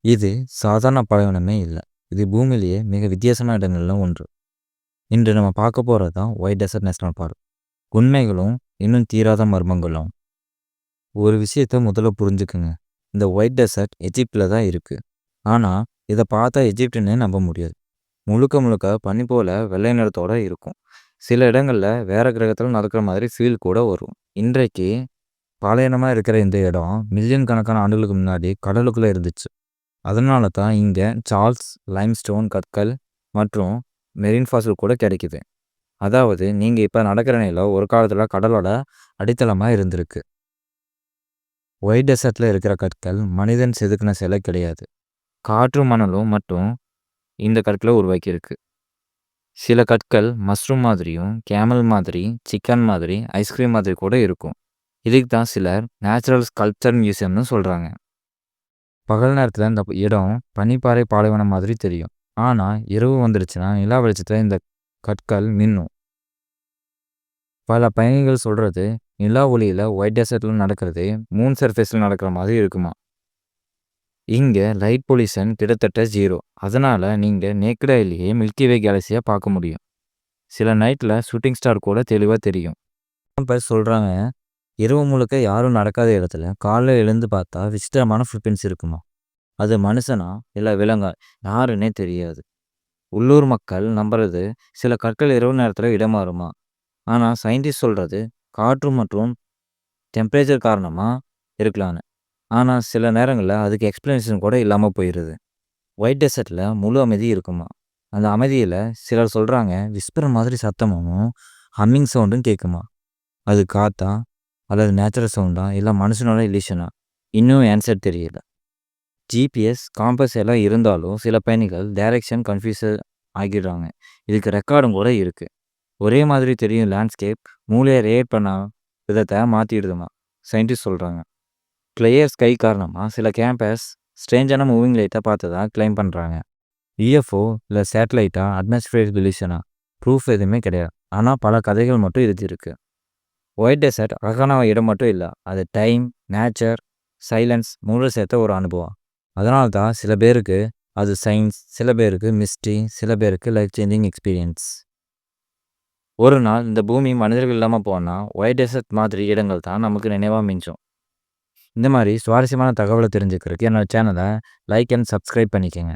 இது சாதாரண பாலைவனமே இல்ல. இது பூமியிலேயே மிக வித்தியாசமான இடங்கள்ல ஒன்று. இன்று நம்ம பார்க்க போறது தான் ஒயிட் டெசர்ட் நேஷனல் பார்க். உண்மைகளும், இன்னும் தீராத மர்மங்களும். ஒரு விஷயத்த முதல்ல புரிஞ்சுக்குங்க. இந்த ஒயிட் டெசர்ட் எஜிப்ட்ல தான் இருக்கு. ஆனா, இத பார்த்தா எஜிப்ட்னே நம்ப முடியாது. முழுக்க முழுக்க பனி போல வெள்ளை நிறத்தோட இருக்கும். சில இடங்கள்ல வேற கிரகத்துல நடக்கிற மாதிரி ஃபீல் கூட வரும். இன்றைக்கு பாலைவனமா இருக்கிற இந்த இடம் மில்லியன் கணக்கான ஆண்டுகளுக்கு முன்னாடி கடலுக்குள்ள இருந்துச்சு. அதனால தான் இங்க சார்ல்ஸ் லைம்ஸ்டோன் கற்கள் மற்றும் மெரின் ஃபாசில் கூட கிடைக்குது. அதாவது நீங்க இப்ப நடக்கிற நிலம் ஒரு காலத்துல கடலோட அடித்தளமா இருந்திருக்கு. ஒயிட் டெசர்ட்ல இருக்கிற கற்கள் மனிதன் செதுக்கின சிலை கிடையாது. காற்றும் மணலும் மட்டும் இந்த கற்களை உருவாக்கியிருக்கு. சில கற்கள் மஷ்ரூம் மாதிரியும், கேமல் மாதிரி, சிக்கன் மாதிரி, ஐஸ்கிரீம் மாதிரி கூட இருக்கும். இதுக்கு தான் சிலர் நேச்சுரல் ஸ்கல்ப்சர் மியூசியம்னு சொல்றாங்க. பகல் நேரத்தில் இந்த இடம் பனிப்பாறை பாலைவனம் மாதிரி தெரியும். ஆனால் இரவு வந்துடுச்சுன்னா நிலா வெளிச்சத்தில் இந்த கற்கள் மின்னும். பல பயணிகள் சொல்கிறது நிலா ஒளியில் ஒயிட் டெசர்ட்டில் நடக்கிறது மூன் சர்ஃபேஸில் நடக்கிற மாதிரி இருக்குமா. இங்கே லைட் பொல்யூஷன் கிட்டத்தட்ட 0. அதனால் நீங்கள் நேக்கட் ஐலேயே மில்கி வே கேலக்சியை பார்க்க முடியும். சில நைட்டில் ஷூட்டிங் ஸ்டார் கூட தெளிவாக தெரியும். பேர் சொல்கிறாங்க இரவு முழுக்க யாரும் நடக்காத இடத்துல காலையில் எழுந்து பார்த்தா விசித்திரமான ஃபுட்பிரிண்ட்ஸ் இருக்குமா. அது மனுஷனா இல்லை விலங்கா யாருன்னே தெரியாது. உள்ளூர் மக்கள் நம்புறது சில கற்கள் இரவு நேரத்தில் இடமாறுமா. ஆனால் சயின்டிஸ்ட் சொல்கிறது காற்று மற்றும் டெம்பரேச்சர் காரணமாக இருக்கலான்னு. ஆனால் சில நேரங்களில் அதுக்கு எக்ஸ்ப்ளனேஷன் கூட இல்லாமல் போயிடுது. ஒயிட் டெசர்ட்டில் முழு அமைதி இருக்குமா. அந்த அமைதியில் சிலர் சொல்கிறாங்க விஸ்பர் மாதிரி சத்தமும் ஹம்மிங் சவுண்டும் கேட்குமா. அது காத்தா அல்லது நேச்சுரல் சவுண்டா இல்லை மனுஷனோட இலிஷனா இன்னும் ஆன்சர் தெரியல. ஜிபிஎஸ் காம்பஸ் எல்லாம் இருந்தாலும் சில பயணிகள் டைரக்ஷன் கன்ஃபியூஸ் ஆகிடுறாங்க. இதுக்கு ரெக்கார்டும் கூட இருக்குது. ஒரே மாதிரி தெரியும் லேண்ட்ஸ்கேப் மூளையை ரியாக்ட் பண்ண விதத்தை மாற்றிடுதுமா சயின்டிஸ்ட் சொல்கிறாங்க. கிளியர் ஸ்கை காரணமாக சில கேம்பஸ் ஸ்ட்ரேஞ்சான மூவிங் லைட்டாக பார்த்ததா கிளைம் பண்ணுறாங்க. யூஎஃப்ஓ இல்லை சேட்டலைட்டா அட்மாஸ்பியர் சொல்யூஷனா ப்ரூஃப் எதுவுமே கிடையாது. ஆனால் பல கதைகள் மட்டும் இருக்குது. ஒயிட் டெசர்ட் அழகான இடம் மட்டும் இல்லை, அது டைம், நேச்சர், சைலன்ஸ் மூணு சேர்த்த ஒரு அனுபவம். அதனால தான் சில பேருக்கு அது சயின்ஸ், சில பேருக்கு மிஸ்ட்ரி, சில பேருக்கு லைஃப் சேஞ்சிங் எக்ஸ்பீரியன்ஸ். ஒரு நாள் இந்த பூமி மனிதர்கள் இல்லாமல் போனால் ஒயிட் டெசர்ட் மாதிரி இடங்கள் தான் நமக்கு நினைவாக மிஞ்சும். இந்த மாதிரி சுவாரஸ்யமான தகவலை தெரிஞ்சுக்கிறதுக்கு என்னோட சேனலை லைக் அண்ட் சப்ஸ்கிரைப் பண்ணிக்கோங்க.